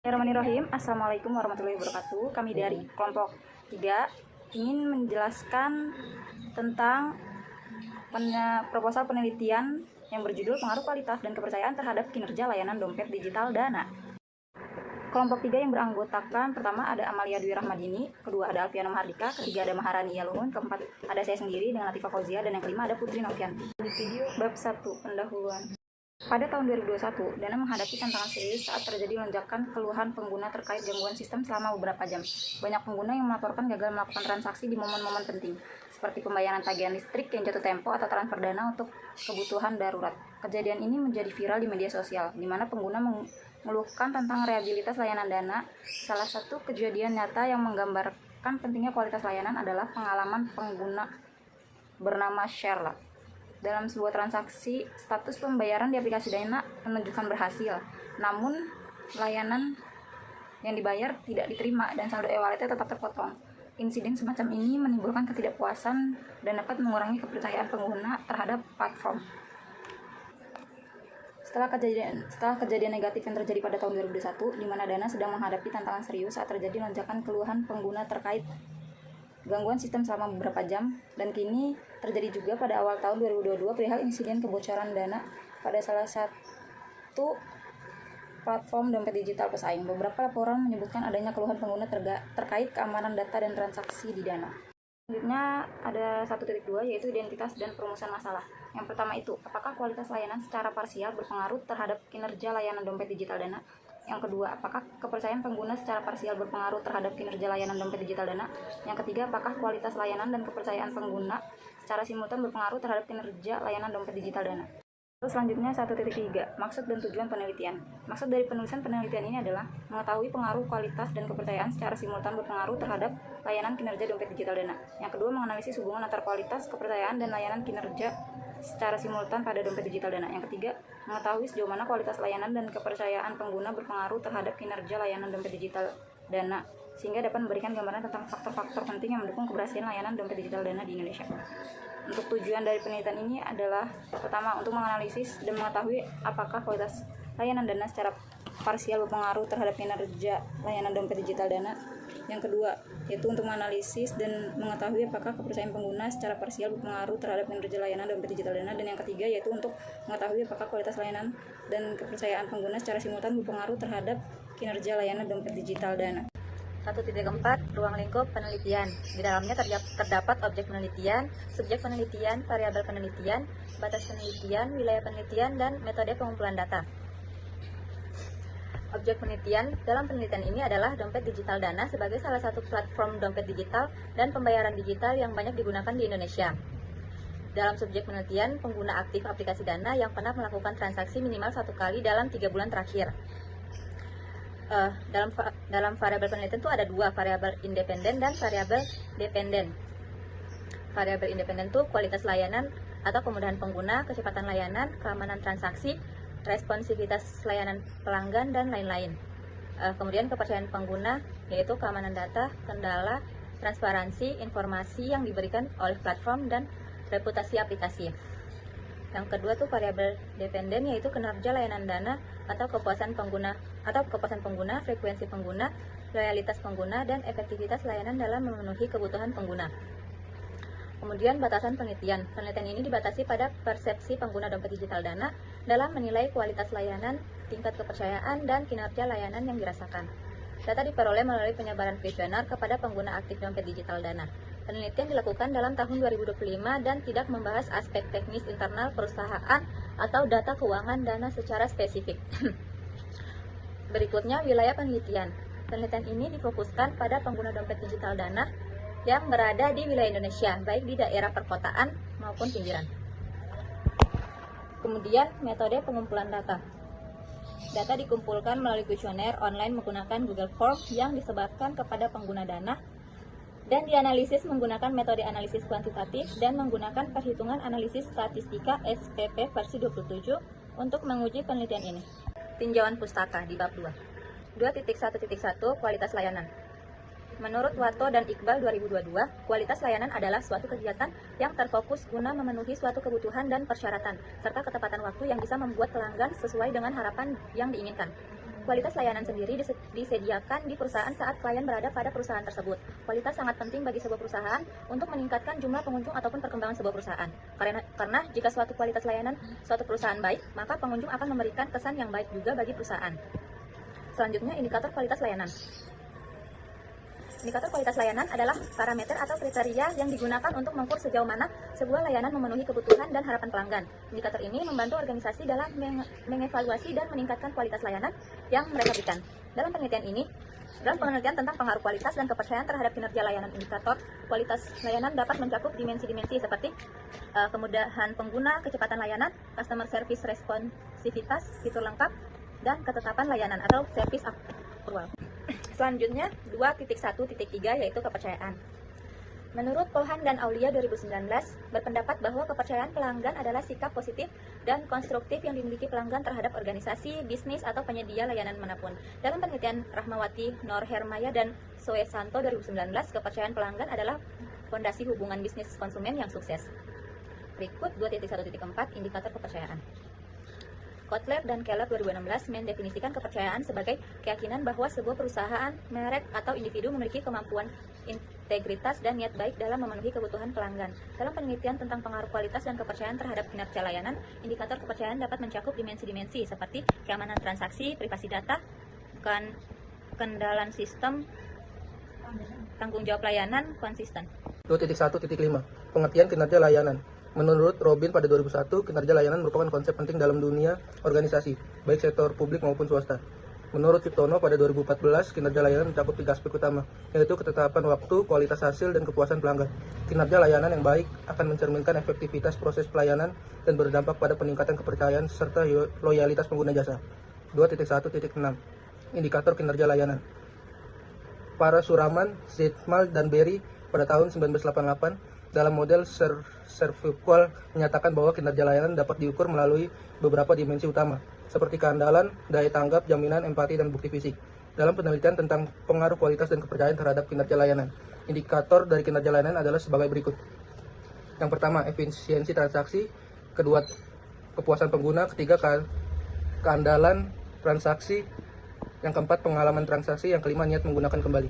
Bismillahirrahmanirrahim. Assalamualaikum warahmatullahi wabarakatuh. Kami dari kelompok 3 ingin menjelaskan tentang proposal penelitian yang berjudul pengaruh kualitas dan kepercayaan terhadap kinerja layanan dompet digital Dana. Kelompok 3 yang beranggotakan pertama ada Amalia Dwi Rahmadini, kedua ada Alfiana Mahardika, ketiga ada Maharani Yaluhun, keempat ada saya sendiri dengan Latifah Fauzia, dan yang kelima ada Putri Novian. Di video bab 1 pendahuluan. Pada tahun 2021, Dana menghadapi tantangan serius saat terjadi lonjakan keluhan pengguna terkait gangguan sistem selama beberapa jam. Banyak pengguna yang melaporkan gagal melakukan transaksi di momen-momen penting, seperti pembayaran tagihan listrik yang jatuh tempo atau transfer dana untuk kebutuhan darurat. Kejadian ini menjadi viral di media sosial, di mana pengguna mengeluhkan tentang reliabilitas layanan Dana. Salah satu kejadian nyata yang menggambarkan pentingnya kualitas layanan adalah pengalaman pengguna bernama Sherla. Dalam sebuah transaksi, status pembayaran di aplikasi Dana menunjukkan berhasil, namun layanan yang dibayar tidak diterima dan saldo e-walletnya tetap terpotong. Insiden semacam ini menimbulkan ketidakpuasan dan dapat mengurangi kepercayaan pengguna terhadap platform. Setelah kejadian negatif yang terjadi pada tahun 2021, di mana Dana sedang menghadapi tantangan serius saat terjadi lonjakan keluhan pengguna terkait gangguan sistem selama beberapa jam, dan kini terjadi juga pada awal tahun 2022 perihal insiden kebocoran dana pada salah satu platform dompet digital pesaing. Beberapa laporan menyebutkan adanya keluhan pengguna terkait keamanan data dan transaksi di Dana. Selanjutnya ada 1.2 yaitu identitas dan perumusan masalah. Yang pertama itu, apakah kualitas layanan secara parsial berpengaruh terhadap kinerja layanan dompet digital Dana? Yang kedua, apakah kepercayaan pengguna secara parsial berpengaruh terhadap kinerja layanan dompet digital Dana? Yang ketiga, apakah kualitas layanan dan kepercayaan pengguna secara simultan berpengaruh terhadap kinerja layanan dompet digital Dana? Lalu selanjutnya 1.3, maksud dan tujuan penelitian. Maksud dari penulisan penelitian ini adalah mengetahui pengaruh kualitas dan kepercayaan secara simultan berpengaruh terhadap layanan kinerja dompet digital Dana. Yang kedua, menganalisis hubungan antara kualitas, kepercayaan, dan layanan kinerja secara simultan pada dompet digital Dana. Yang ketiga, mengetahui sejauh mana kualitas layanan dan kepercayaan pengguna berpengaruh terhadap kinerja layanan dompet digital Dana, sehingga dapat memberikan gambaran tentang faktor-faktor penting yang mendukung keberhasilan layanan dompet digital Dana di Indonesia. Untuk tujuan dari penelitian ini adalah pertama, untuk menganalisis dan mengetahui apakah kualitas layanan Dana secara parsial berpengaruh terhadap kinerja layanan dompet digital Dana. Yang kedua, yaitu untuk menganalisis dan mengetahui apakah kepercayaan pengguna secara parsial berpengaruh terhadap kinerja layanan dompet digital Dana. Dan yang ketiga, yaitu untuk mengetahui apakah kualitas layanan dan kepercayaan pengguna secara simultan berpengaruh terhadap kinerja layanan dompet digital Dana. 1.4 Ruang lingkup penelitian. Di dalamnya terdapat objek penelitian, subjek penelitian, variabel penelitian, batas penelitian, wilayah penelitian, dan metode pengumpulan data. Objek penelitian dalam penelitian ini adalah dompet digital Dana sebagai salah satu platform dompet digital dan pembayaran digital yang banyak digunakan di Indonesia. Dalam subjek penelitian, pengguna aktif aplikasi Dana yang pernah melakukan transaksi minimal 1 kali dalam 3 bulan terakhir. Dalam variabel penelitian itu ada 2, variabel independen dan variabel dependen. Variabel independen itu kualitas layanan atau kemudahan pengguna, kecepatan layanan, keamanan transaksi, responsivitas layanan pelanggan, dan lain-lain. Kemudian kepercayaan pengguna yaitu keamanan data, kendala, transparansi, informasi yang diberikan oleh platform, dan reputasi aplikasi. Yang kedua tuh variabel dependen yaitu kinerja layanan Dana atau kepuasan pengguna, frekuensi pengguna, loyalitas pengguna, dan efektivitas layanan dalam memenuhi kebutuhan pengguna. Kemudian batasan penelitian. Penelitian ini dibatasi pada persepsi pengguna dompet digital Dana dalam menilai kualitas layanan, tingkat kepercayaan, dan kinerja layanan yang dirasakan. Data diperoleh melalui penyebaran kuesioner kepada pengguna aktif dompet digital Dana. Penelitian dilakukan dalam tahun 2025 dan tidak membahas aspek teknis internal perusahaan atau data keuangan Dana secara spesifik. Berikutnya, wilayah penelitian. Penelitian ini difokuskan pada pengguna dompet digital Dana yang berada di wilayah Indonesia, baik di daerah perkotaan maupun pinggiran. Kemudian, metode pengumpulan data. Data dikumpulkan melalui kuesioner online menggunakan Google Form yang disebarkan kepada pengguna Dana dan dianalisis menggunakan metode analisis kuantitatif dan menggunakan perhitungan analisis statistika SPP versi 27 untuk menguji penelitian ini. Tinjauan pustaka di bab 2. 2.1.1 Kualitas layanan. Menurut Wato dan Iqbal 2022, kualitas layanan adalah suatu kegiatan yang terfokus guna memenuhi suatu kebutuhan dan persyaratan, serta ketepatan waktu yang bisa membuat pelanggan sesuai dengan harapan yang diinginkan. Kualitas layanan sendiri disediakan di perusahaan saat klien berada pada perusahaan tersebut. Kualitas sangat penting bagi sebuah perusahaan untuk meningkatkan jumlah pengunjung ataupun perkembangan sebuah perusahaan. Karena jika suatu kualitas layanan suatu perusahaan baik, maka pengunjung akan memberikan kesan yang baik juga bagi perusahaan. Selanjutnya, indikator kualitas layanan. Indikator kualitas layanan adalah parameter atau kriteria yang digunakan untuk mengukur sejauh mana sebuah layanan memenuhi kebutuhan dan harapan pelanggan. Indikator ini membantu organisasi dalam mengevaluasi dan meningkatkan kualitas layanan yang mereka berikan. Dalam penelitian tentang pengaruh kualitas dan kepercayaan terhadap kinerja layanan, indikator kualitas layanan dapat mencakup dimensi-dimensi seperti kemudahan pengguna, kecepatan layanan, customer service responsivitas, fitur lengkap, dan ketetapan layanan atau service approval. Selanjutnya, 2.1.3 yaitu kepercayaan. Menurut Polhan dan Aulia 2019, berpendapat bahwa kepercayaan pelanggan adalah sikap positif dan konstruktif yang dimiliki pelanggan terhadap organisasi, bisnis, atau penyedia layanan manapun. Dalam penelitian Rahmawati, Nor Hermaya, dan Soe Santo 2019, kepercayaan pelanggan adalah fondasi hubungan bisnis konsumen yang sukses. Berikut 2.1.4 indikator kepercayaan. Kotler dan Keller 2016 mendefinisikan kepercayaan sebagai keyakinan bahwa sebuah perusahaan, merek, atau individu memiliki kemampuan, integritas, dan niat baik dalam memenuhi kebutuhan pelanggan. Dalam penelitian tentang pengaruh kualitas dan kepercayaan terhadap kinerja layanan, indikator kepercayaan dapat mencakup dimensi-dimensi seperti keamanan transaksi, privasi data, kendalan sistem, tanggung jawab layanan, konsisten. 2.1.5 Pengertian kinerja layanan. Menurut Robin pada 2001, kinerja layanan merupakan konsep penting dalam dunia organisasi, baik sektor publik maupun swasta. Menurut Ciptono pada 2014, kinerja layanan mencakup 3 aspek utama, yaitu ketetapan waktu, kualitas hasil, dan kepuasan pelanggan. Kinerja layanan yang baik akan mencerminkan efektivitas proses pelayanan dan berdampak pada peningkatan kepercayaan serta loyalitas pengguna jasa. 2.1.6 Indikator kinerja layanan. Para Suraman, Zetmal, dan Berry pada tahun 1988 dalam model Servqual menyatakan bahwa kinerja layanan dapat diukur melalui beberapa dimensi utama, seperti keandalan, daya tanggap, jaminan, empati, dan bukti fisik. Dalam penelitian tentang pengaruh kualitas dan kepercayaan terhadap kinerja layanan, indikator dari kinerja layanan adalah sebagai berikut. Yang pertama, efisiensi transaksi. Kedua, kepuasan pengguna. Ketiga, keandalan transaksi. Yang keempat, pengalaman transaksi. Yang kelima, niat menggunakan kembali.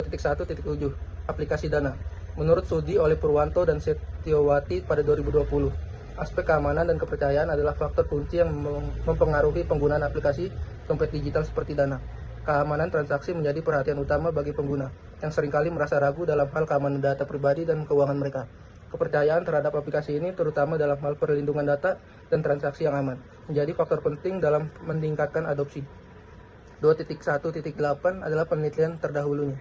1.7 Aplikasi dana. Menurut studi oleh Purwanto dan Setiawati pada 2020, aspek keamanan dan kepercayaan adalah faktor kunci yang mempengaruhi penggunaan aplikasi dompet digital seperti Dana. Keamanan transaksi menjadi perhatian utama bagi pengguna, yang seringkali merasa ragu dalam hal keamanan data pribadi dan keuangan mereka. Kepercayaan terhadap aplikasi ini, terutama dalam hal perlindungan data dan transaksi yang aman, menjadi faktor penting dalam meningkatkan adopsi. 2.1.8 adalah penelitian terdahulunya.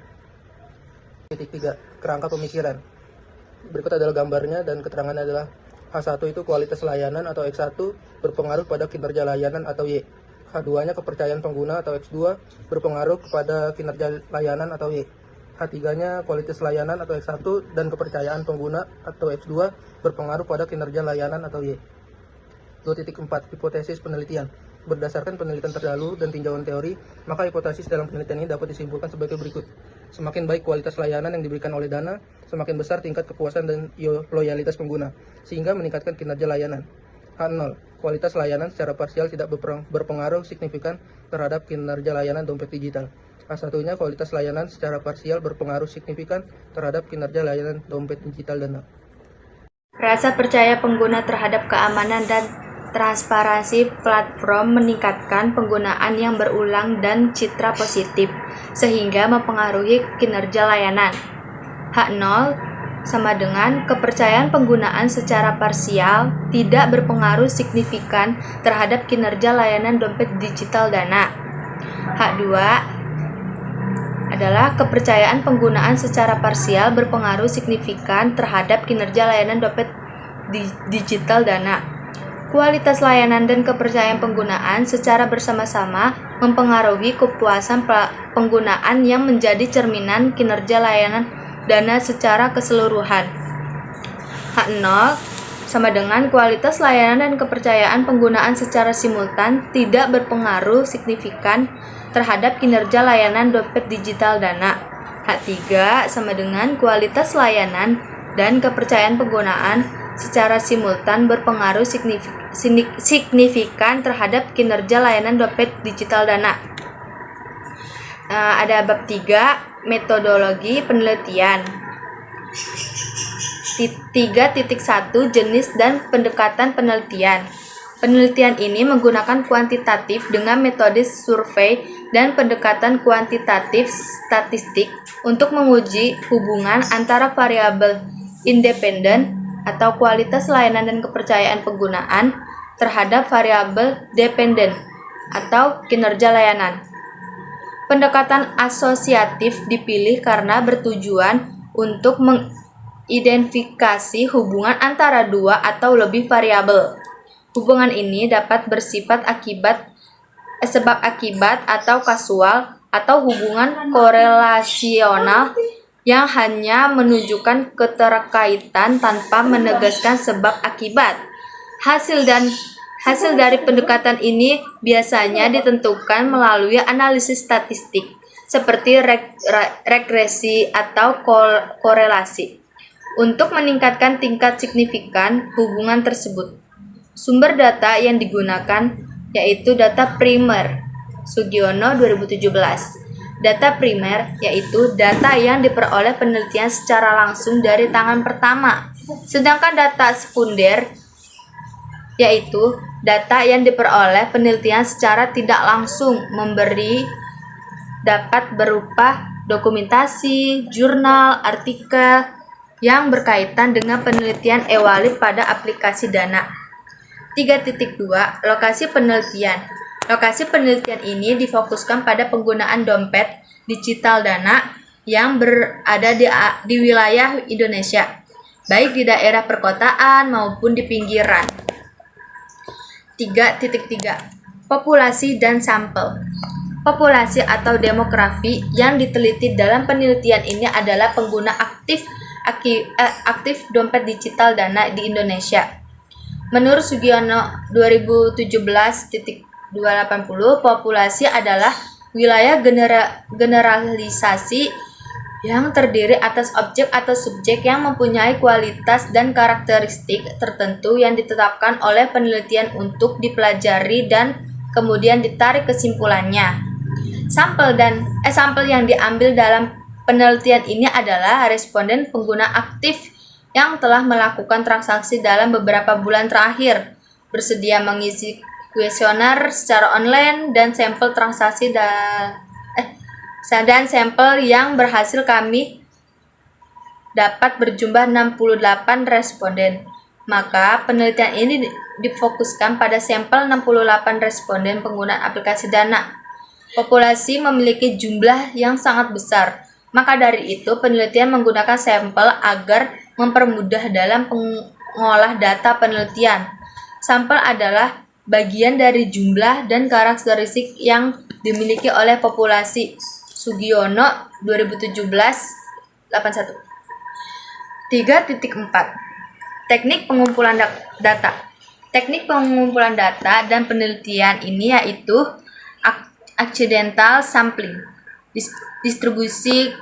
3. Kerangka pemikiran. Berikut adalah gambarnya dan keterangannya adalah H1 itu kualitas layanan atau X1 berpengaruh pada kinerja layanan atau Y. H2-nya kepercayaan pengguna atau X2 berpengaruh kepada kinerja layanan atau Y. H3-nya kualitas layanan atau X1 dan kepercayaan pengguna atau X2 berpengaruh pada kinerja layanan atau Y. 2.4 Hipotesis penelitian. Berdasarkan penelitian terdahulu dan tinjauan teori, maka hipotesis dalam penelitian ini dapat disimpulkan sebagai berikut. Semakin baik kualitas layanan yang diberikan oleh Dana, semakin besar tingkat kepuasan dan loyalitas pengguna, sehingga meningkatkan kinerja layanan. H0. Kualitas layanan secara parsial tidak berpengaruh signifikan terhadap kinerja layanan dompet digital. H1-nya kualitas layanan secara parsial berpengaruh signifikan terhadap kinerja layanan dompet digital Dana. Rasa percaya pengguna terhadap keamanan dan transparansi platform meningkatkan penggunaan yang berulang dan citra positif, sehingga mempengaruhi kinerja layanan. H0 sama dengan kepercayaan penggunaan secara parsial tidak berpengaruh signifikan terhadap kinerja layanan dompet digital Dana. H2 adalah kepercayaan penggunaan secara parsial berpengaruh signifikan terhadap kinerja layanan dompet digital Dana. Kualitas layanan dan kepercayaan penggunaan secara bersama-sama mempengaruhi kepuasan penggunaan yang menjadi cerminan kinerja layanan Dana secara keseluruhan. H0 sama dengan kualitas layanan dan kepercayaan penggunaan secara simultan tidak berpengaruh signifikan terhadap kinerja layanan dompet digital Dana. H3 sama dengan kualitas layanan dan kepercayaan penggunaan secara simultan berpengaruh signifikan terhadap kinerja layanan dompet digital Dana. ada bab 3, metodologi penelitian. 3.1 jenis dan pendekatan penelitian. Penelitian ini menggunakan kuantitatif dengan metode survei dan pendekatan kuantitatif statistik untuk menguji hubungan antara variabel independen atau kualitas layanan dan kepercayaan penggunaan terhadap variabel dependen atau kinerja layanan. Pendekatan asosiatif dipilih karena bertujuan untuk mengidentifikasi hubungan antara dua atau lebih variabel. Hubungan ini dapat bersifat sebab akibat atau kasual atau hubungan korelasional yang hanya menunjukkan keterkaitan tanpa menegaskan sebab akibat. Hasil dari pendekatan ini biasanya ditentukan melalui analisis statistik seperti regresi atau korelasi untuk meningkatkan tingkat signifikan hubungan tersebut. Sumber data yang digunakan yaitu data primer, Sugiono 2017. Data primer yaitu data yang diperoleh penelitian secara langsung dari tangan pertama, sedangkan data sekunder yaitu data yang diperoleh penelitian secara tidak langsung dapat berupa dokumentasi, jurnal, artikel yang berkaitan dengan penelitian Ewalid pada aplikasi Dana. 3.2 Lokasi penelitian. Lokasi penelitian ini difokuskan pada penggunaan dompet digital Dana yang berada di wilayah Indonesia, baik di daerah perkotaan maupun di pinggiran. 3.3 Populasi dan sampel. Populasi atau demografi yang diteliti dalam penelitian ini adalah pengguna aktif dompet digital Dana di Indonesia. Menurut Sugiono 2017.280, populasi adalah wilayah generalisasi yang terdiri atas objek atau subjek yang mempunyai kualitas dan karakteristik tertentu yang ditetapkan oleh penelitian untuk dipelajari dan kemudian ditarik kesimpulannya. Sampel yang diambil dalam penelitian ini adalah responden pengguna aktif yang telah melakukan transaksi dalam beberapa bulan terakhir, bersedia mengisi kuesioner secara online dan sampel transaksi dan sampel yang berhasil kami dapat berjumlah 68 responden. Maka penelitian ini difokuskan pada sampel 68 responden pengguna aplikasi Dana. Populasi memiliki jumlah yang sangat besar. Maka dari itu penelitian menggunakan sampel agar mempermudah dalam mengolah data penelitian. Sampel adalah bagian dari jumlah dan karakteristik yang dimiliki oleh populasi. Sugiono 2017-81. 3.4 Teknik pengumpulan data. Teknik pengumpulan data dan penelitian ini yaitu accidental sampling, distribusi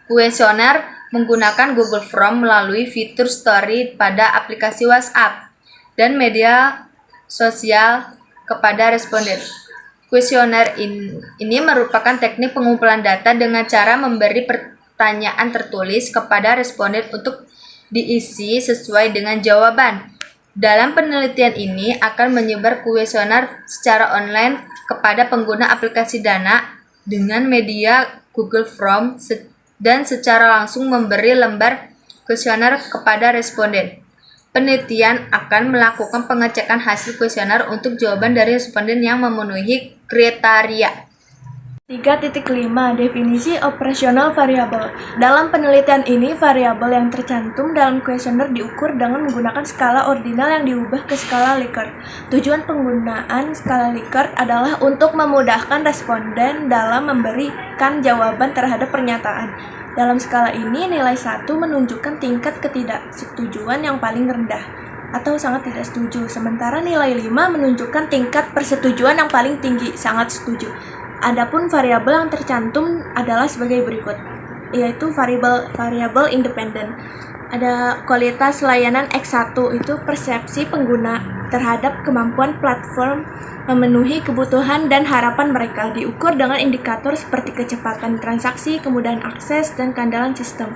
kuesioner menggunakan Google Form melalui fitur story pada aplikasi WhatsApp dan media sosial kepada responden. Kuesioner ini merupakan teknik pengumpulan data dengan cara memberi pertanyaan tertulis kepada responden untuk diisi sesuai dengan jawaban. Dalam penelitian ini akan menyebar kuesioner secara online kepada pengguna aplikasi Dana dengan media Google Form dan secara langsung memberi lembar kuesioner kepada responden. Penelitian akan melakukan pengecekan hasil kuesioner untuk jawaban dari responden yang memenuhi kriteria. 3.5 Definisi operasional variabel. Dalam penelitian ini, variabel yang tercantum dalam kuesioner diukur dengan menggunakan skala ordinal yang diubah ke skala Likert. Tujuan penggunaan skala Likert adalah untuk memudahkan responden dalam memberikan jawaban terhadap pernyataan. Dalam skala ini, nilai 1 menunjukkan tingkat ketidaksetujuan yang paling rendah atau sangat tidak setuju, sementara nilai 5 menunjukkan tingkat persetujuan yang paling tinggi, sangat setuju. Adapun variabel yang tercantum adalah sebagai berikut, yaitu variabel independen. Ada kualitas layanan X1 itu persepsi pengguna terhadap kemampuan platform memenuhi kebutuhan dan harapan mereka, diukur dengan indikator seperti kecepatan transaksi, kemudahan akses, dan keandalan sistem.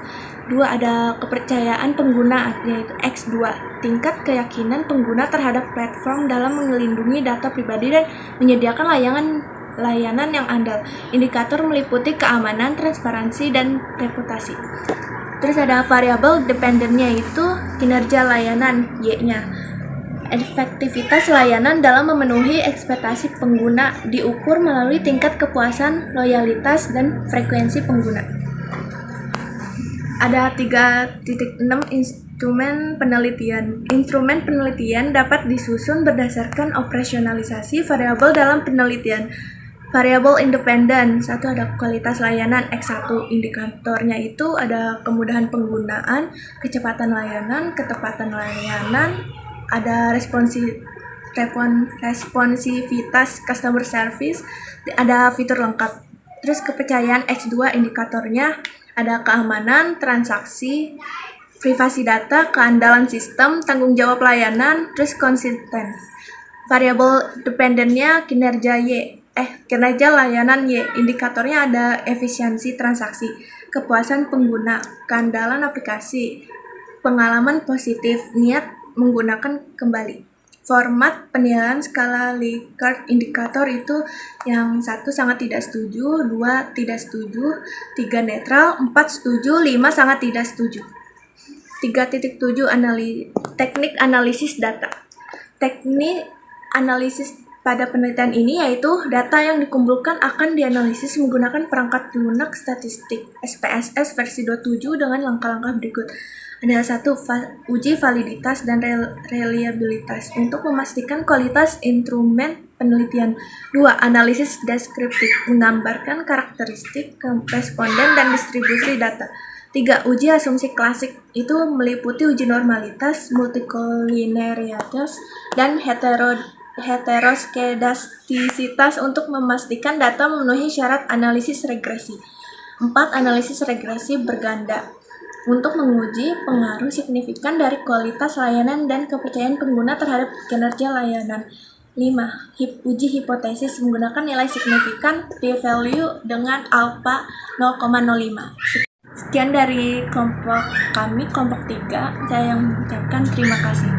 2. Ada kepercayaan pengguna, yaitu X2, tingkat keyakinan pengguna terhadap platform dalam melindungi data pribadi dan menyediakan layanan yang andal. Indikator meliputi keamanan, transparansi, dan reputasi. Terus ada variabel dependennya, itu kinerja layanan, Y-nya. Efektivitas layanan dalam memenuhi ekspektasi pengguna diukur melalui tingkat kepuasan, loyalitas, dan frekuensi pengguna. Ada 3.6 instrumen penelitian. Instrumen penelitian dapat disusun berdasarkan operasionalisasi variabel dalam penelitian. Variabel independen, satu ada kualitas layanan, X1, indikatornya itu ada kemudahan penggunaan, kecepatan layanan, ketepatan layanan, ada responsivitas customer service, ada fitur lengkap. Terus kepercayaan X2, indikatornya ada keamanan, transaksi, privasi data, keandalan sistem, tanggung jawab layanan, terus konsisten. Variabel dependennya kinerja layanan Y, indikatornya ada efisiensi transaksi, kepuasan pengguna, keandalan aplikasi, pengalaman positif, niat menggunakan kembali. Format penilaian skala Likert indikator itu yang 1 sangat tidak setuju, 2 tidak setuju, 3 netral, 4 setuju, 5 sangat tidak setuju. 3.7 teknik analisis data. Teknik analisis pada penelitian ini yaitu data yang dikumpulkan akan dianalisis menggunakan perangkat lunak statistik SPSS versi 27 dengan langkah-langkah berikut. Ada 1. Uji validitas dan reliabilitas untuk memastikan kualitas instrumen penelitian. 2. Analisis deskriptif menggambarkan karakteristik responden dan distribusi data. 3. Uji asumsi klasik itu meliputi uji normalitas, multikollinearitas, dan heteroskedastisitas untuk memastikan data memenuhi syarat analisis regresi. 4. Analisis regresi berganda untuk menguji pengaruh signifikan dari kualitas layanan dan kepercayaan pengguna terhadap kinerja layanan. 5. Uji hipotesis menggunakan nilai signifikan p-value dengan alpha 0,05. Sekian dari kelompok kami, kelompok 3. Saya yang mengucapkan terima kasih.